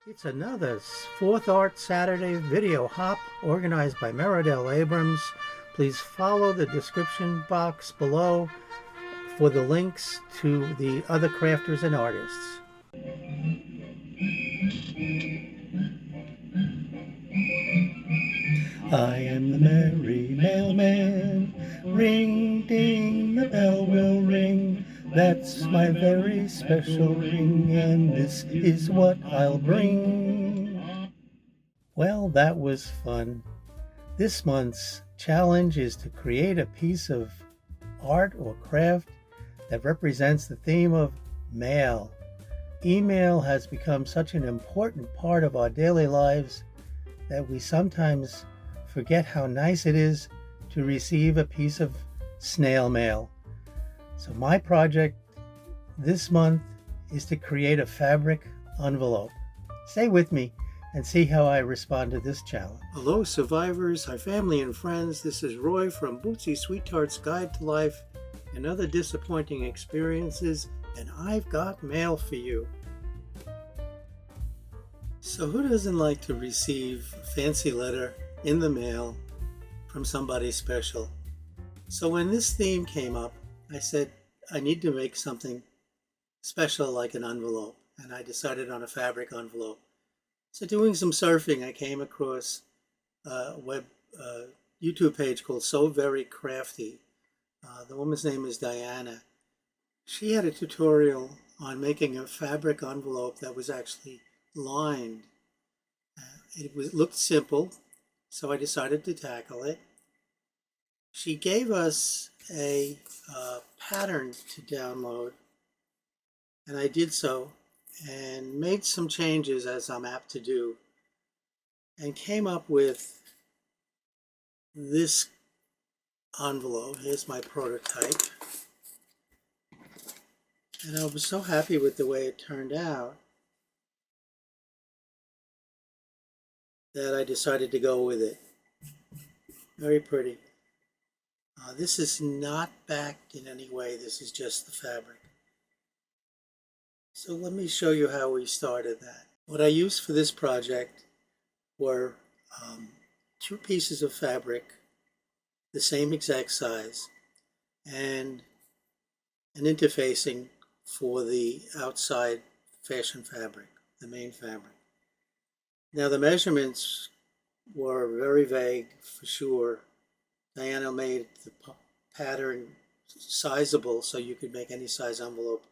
It's another Fourth Art Saturday video hop organized by Meri Atelier. Please follow the description box below for the links to the other crafters and artists. I am the merry mailman. Ring ding, the bell will ring. That's my very special ring, and this is what I'll bring. Well, that was fun. This month's challenge is to create a piece of art or craft that represents the theme of mail. Email has become such an important part of our daily lives that we sometimes forget how nice it is to receive a piece of snail mail. So my project this month is to create a fabric envelope. Stay with me and see how I respond to this challenge. Hello survivors, hi family and friends. This is Roy from Bootsie Sweettarts Guide to Life and Other Disappointing Experiences, and I've got mail for you. So who doesn't like to receive a fancy letter in the mail from somebody special? So when this theme came up, I said I need to make something special like an envelope, and I decided on a fabric envelope. So doing some surfing, I came across a YouTube page called So Very Crafty. The woman's name is Diana. She had a tutorial on making a fabric envelope that was actually lined. Looked simple, so I decided to tackle it. She gave us a pattern to download, and I did so and made some changes, as I'm apt to do, and came up with this envelope. Here's my prototype, and I was so happy with the way it turned out that I decided to go with it. Very pretty. This is not backed in any way. This is just the fabric. So let me show you how we started that. What I used for this project were two pieces of fabric, the same exact size, and an interfacing for the outside fashion fabric, the main fabric. Now the measurements were very vague for sure. Diana made the pattern sizable so you could make any size envelope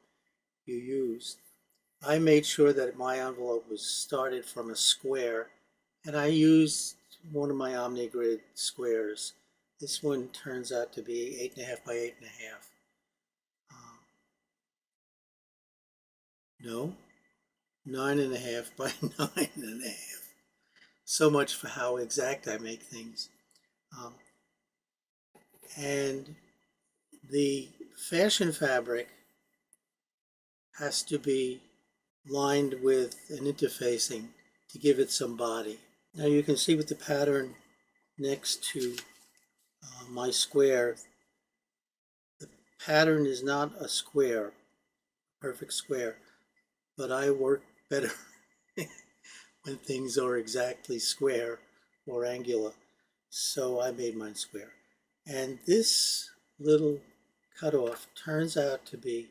you used. I made sure that my envelope was started from a square, and I used one of my OmniGrid squares. This one turns out to be 8.5 by 8.5. No, 9.5 by 9.5. So much for how exact I make things. And the fashion fabric has to be lined with an interfacing to give it some body. Now you can see with the pattern next to my square, the pattern is not a square, perfect square, but I work better when things are exactly square or angular. So I made mine square. And this little cutoff turns out to be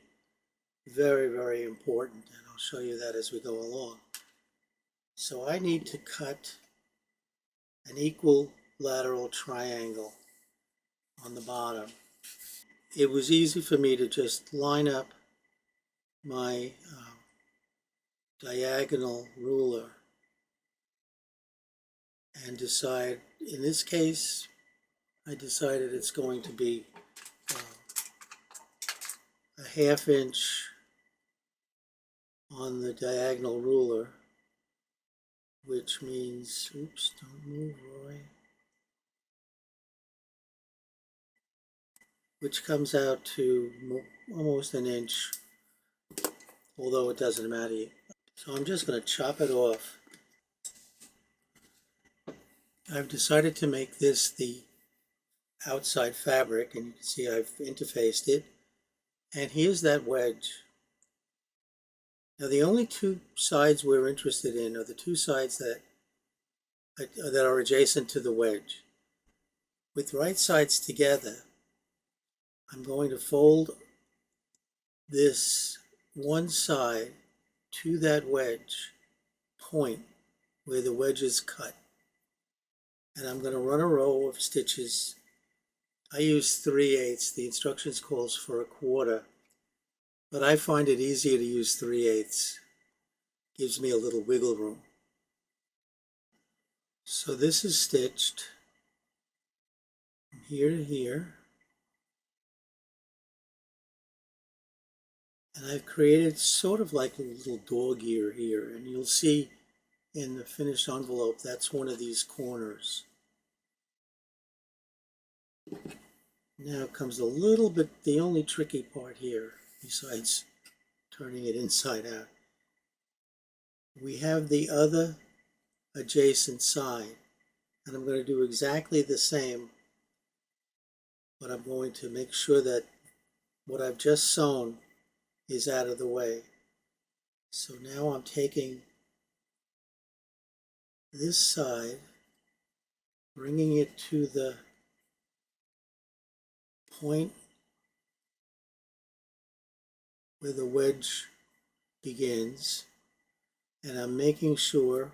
very, very important, and I'll show you that as we go along. So I need to cut an equilateral triangle on the bottom. It was easy for me to just line up my diagonal ruler and decide, in this case, I decided it's going to be a 1/2 inch on the diagonal ruler, which means, oops, don't move, Roy, which comes out to almost an inch, although it doesn't matter. So I'm just going to chop it off. I've decided to make this the outside fabric, and you can see I've interfaced it. And here's that wedge. Now the only two sides we're interested in are the two sides that are adjacent to the wedge. With right sides together, I'm going to fold this one side to that wedge point where the wedge is cut. And I'm going to run a row of stitches. I use 3/8. The instructions calls for 1/4, but I find it easier to use 3/8. Gives me a little wiggle room. So this is stitched from here to here. And I've created sort of like a little dog ear here, and you'll see in the finished envelope that's one of these corners. Now comes a little bit, the only tricky part here, besides turning it inside out. We have the other adjacent side, and I'm going to do exactly the same, but I'm going to make sure that what I've just sewn is out of the way. So now I'm taking this side, bringing it to the point where the wedge begins, and I'm making sure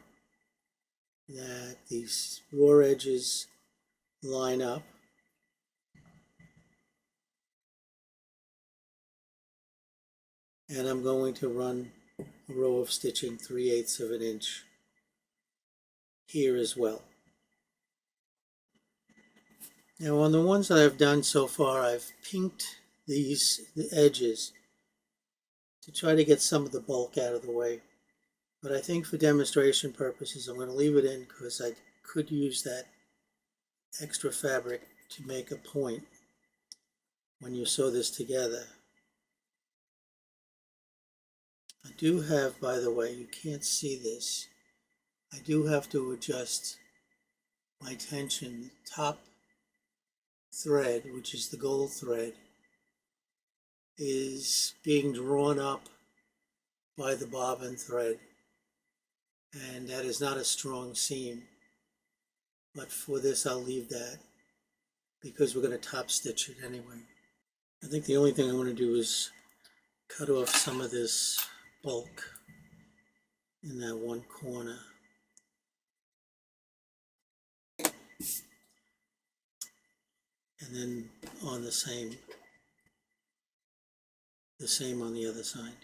that these raw edges line up. And I'm going to run a row of stitching 3/8 of an inch here as well. Now on the ones that I've done so far, I've pinked the edges to try to get some of the bulk out of the way. But I think for demonstration purposes, I'm going to leave it in because I could use that extra fabric to make a point when you sew this together. I do have, by the way, you can't see this, I do have to adjust my tension. Top thread, which is the gold thread, is being drawn up by the bobbin thread, and that is not a strong seam, but for this I'll leave that because we're going to top stitch it anyway. I think the only thing I want to do is cut off some of this bulk in that one corner. And then on the same on the other side.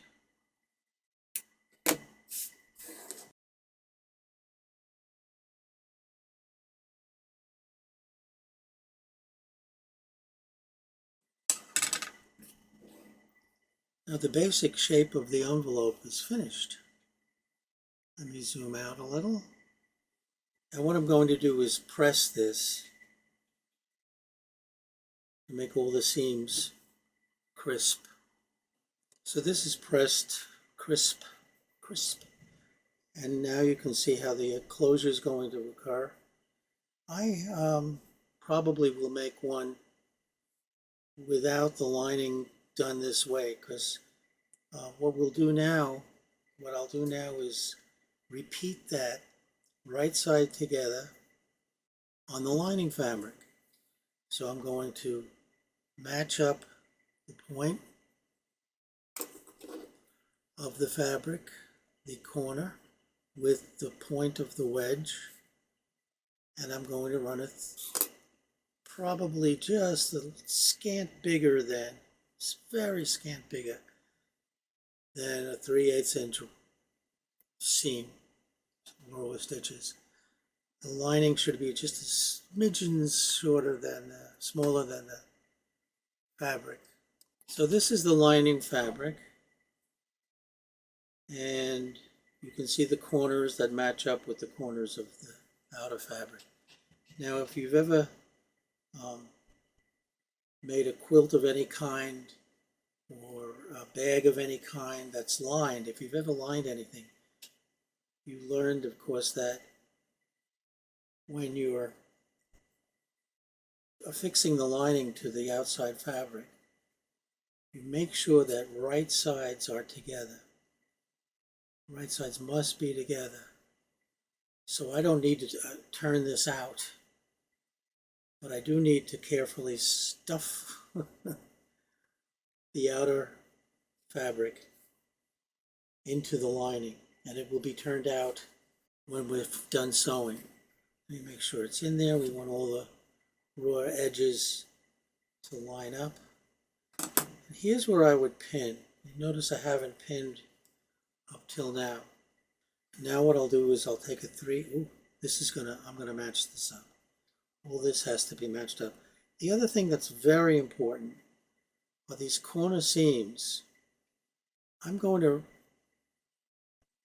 Now the basic shape of the envelope is finished. Let me zoom out a little. And what I'm going to do is press this to make all the seams crisp. So this is pressed crisp. And now you can see how the closure is going to occur. I probably will make one without the lining done this way, because what I'll do now is repeat that right side together on the lining fabric. So I'm going to match up the point of the fabric, the corner, with the point of the wedge, and I'm going to run it probably just a scant bigger than, very scant bigger than a 3/8 inch seam, row of stitches. The lining should be just a smidgen shorter than, smaller than the fabric. So this is the lining fabric, and you can see the corners that match up with the corners of the outer fabric. Now if you've ever made a quilt of any kind or a bag of any kind that's lined, if you've ever lined anything, you learned, of course, that when you're affixing the lining to the outside fabric, you make sure that right sides are together. Right sides must be together. So I don't need to turn this out, but I do need to carefully stuff the outer fabric into the lining, and it will be turned out when we've done sewing. Let me make sure it's in there. We want all the raw edges to line up. And here's where I would pin. Notice I haven't pinned up till now. Now what I'll do is I'll take a I'm gonna match this up. All this has to be matched up. The other thing that's very important are these corner seams. I'm going to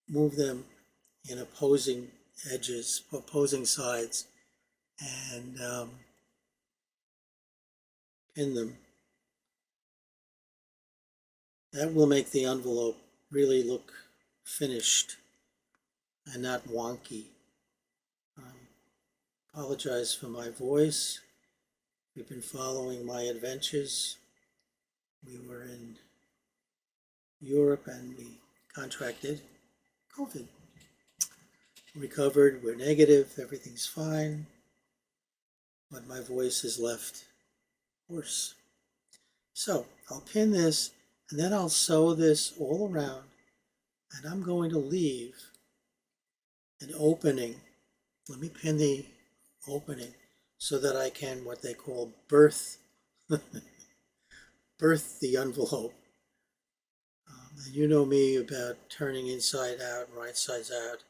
move them in opposing edges, opposing sides, and pin them. That will make the envelope really look finished and not wonky. Apologize for my voice. We've been following my adventures. We were in Europe and we contracted COVID. Recovered, we're negative, everything's fine, but my voice is left worse. So I'll pin this and then I'll sew this all around, and I'm going to leave an opening. Let me pin the opening so that I can what they call birth the envelope. And you know me about turning inside out, right sides out.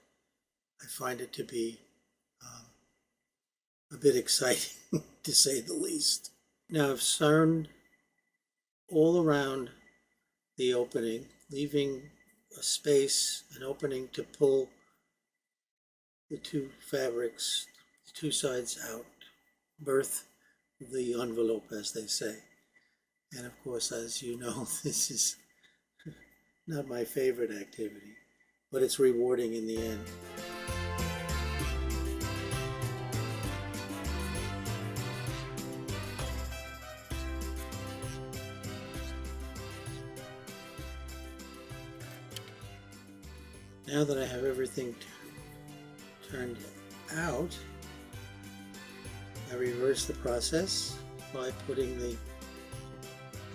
I find it to be a bit exciting to say the least. Now I've sewn all around the opening, leaving a space, an opening to pull the two fabrics, the two sides out, birth the envelope, as they say. And of course, as you know, this is not my favorite activity, but it's rewarding in the end. Now that I have everything turned out, I reverse the process by putting the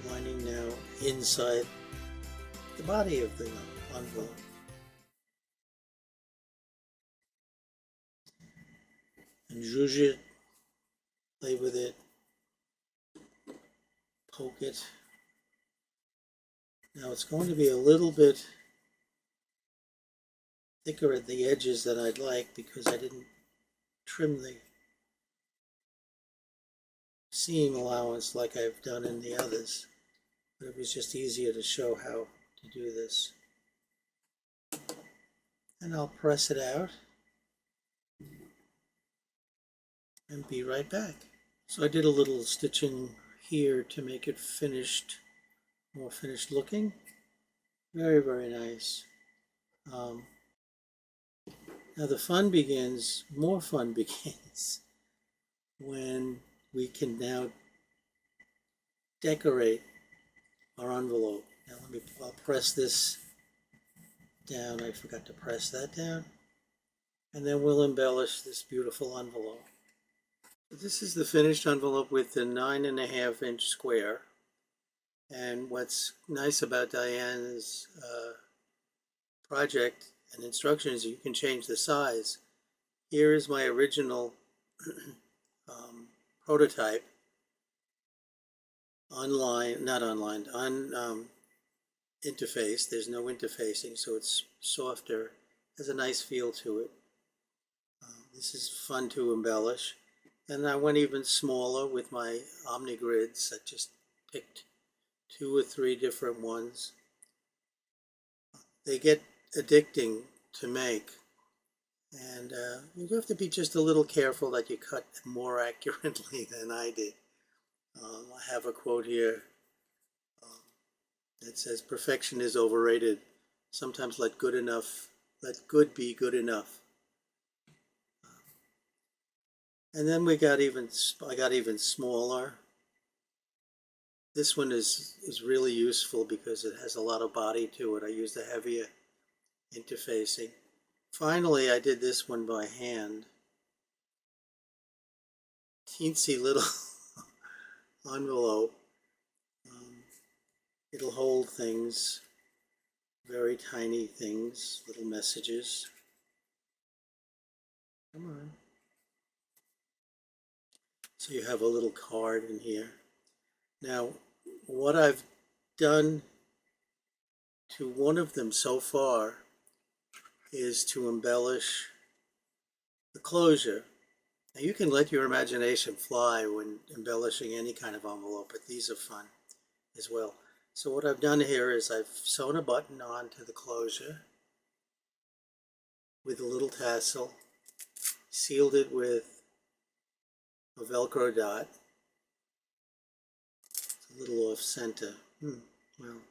lining now inside the body of the envelope. And zhuzh it, play with it, poke it. Now it's going to be a little bit thicker at the edges than I'd like because I didn't trim the seam allowance like I've done in the others, but it was just easier to show how to do this. And I'll press it out and be right back. So I did a little stitching here to make it finished, more finished looking. Very, very nice. Now the fun begins, more fun begins, when we can now decorate our envelope. Now I'll press this down. I forgot to press that down. And then we'll embellish this beautiful envelope. This is the finished envelope with the 9.5-inch square. And what's nice about Diane's project and instructions, you can change the size. Here is my original prototype interface. There's no interfacing, so it's softer, has a nice feel to it. This is fun to embellish. And I went even smaller with my Omni grids. I just picked 2 or 3 different ones. They get addicting to make, and you have to be just a little careful that you cut more accurately than I did. I have a quote here that says, "Perfection is overrated. Sometimes let good be good enough." And then I got even smaller. This one is really useful because it has a lot of body to it. I used a heavier interfacing. Finally, I did this one by hand. Teensy little envelope. It'll hold things, very tiny things, little messages. Come on. So you have a little card in here. Now, what I've done to one of them so far is to embellish the closure. Now you can let your imagination fly when embellishing any kind of envelope, but these are fun as well. So what I've done here is I've sewn a button onto the closure with a little tassel, sealed it with a Velcro dot. It's a little off center. Well.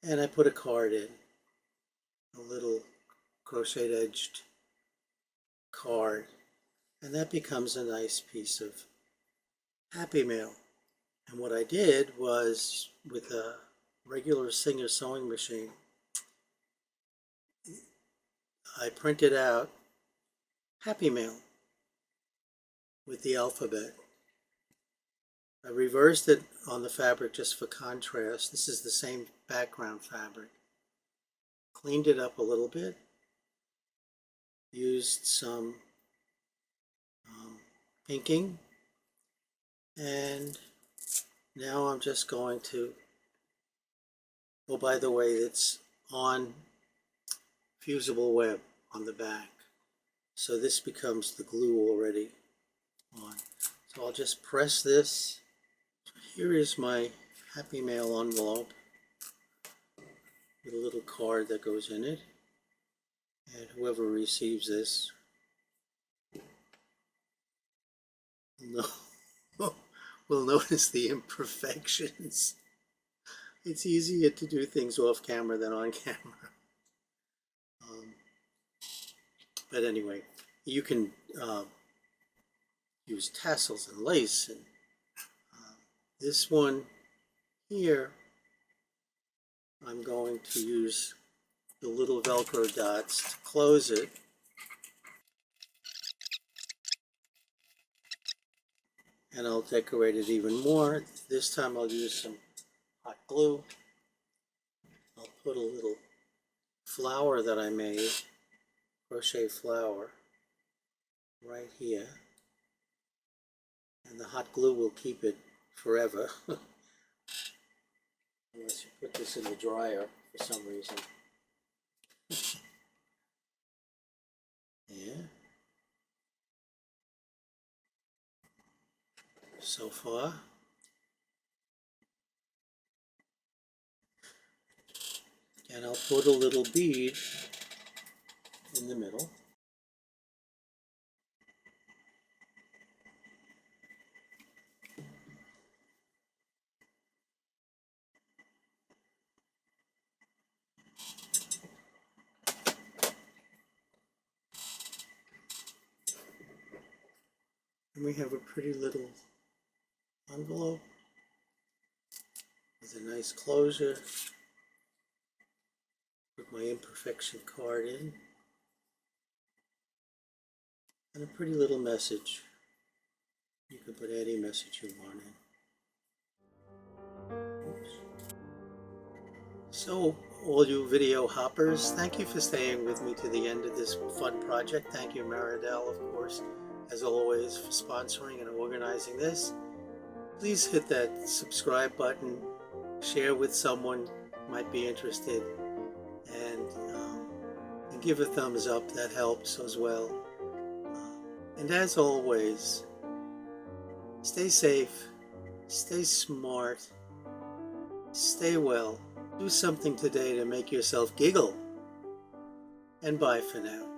And I put a card in, a little crochet edged card, and that becomes a nice piece of Happy Mail. And what I did was, with a regular Singer sewing machine, I printed out Happy Mail with the alphabet. I reversed it on the fabric just for contrast. This is the same background fabric. Cleaned it up a little bit. Used some inking. And now I'm just going to, oh, by the way, it's on fusible web on the back. So this becomes the glue already on. So I'll just press this. Here is my Happy Mail envelope with a little card that goes in it. And whoever receives this will notice the imperfections. It's easier to do things off camera than on camera. But anyway, you can use tassels and lace. And this one here, I'm going to use the little Velcro dots to close it. And I'll decorate it even more. This time I'll use some hot glue. I'll put a little flower that I made, crochet flower, right here. And the hot glue will keep it forever. Unless you put this in the dryer for some reason. Yeah. So far. And I'll put a little bead in the middle. And we have a pretty little envelope with a nice closure. Put my imperfection card in. And a pretty little message. You can put any message you want in. Oops. So, all you video hoppers, thank you for staying with me to the end of this fun project. Thank you, Meri Atelier, of course, as always, for sponsoring and organizing this. Please hit that subscribe button, share with someone who might be interested, and give a thumbs up. That helps as well. And as always, stay safe, stay smart, stay well. Do something today to make yourself giggle. And bye for now.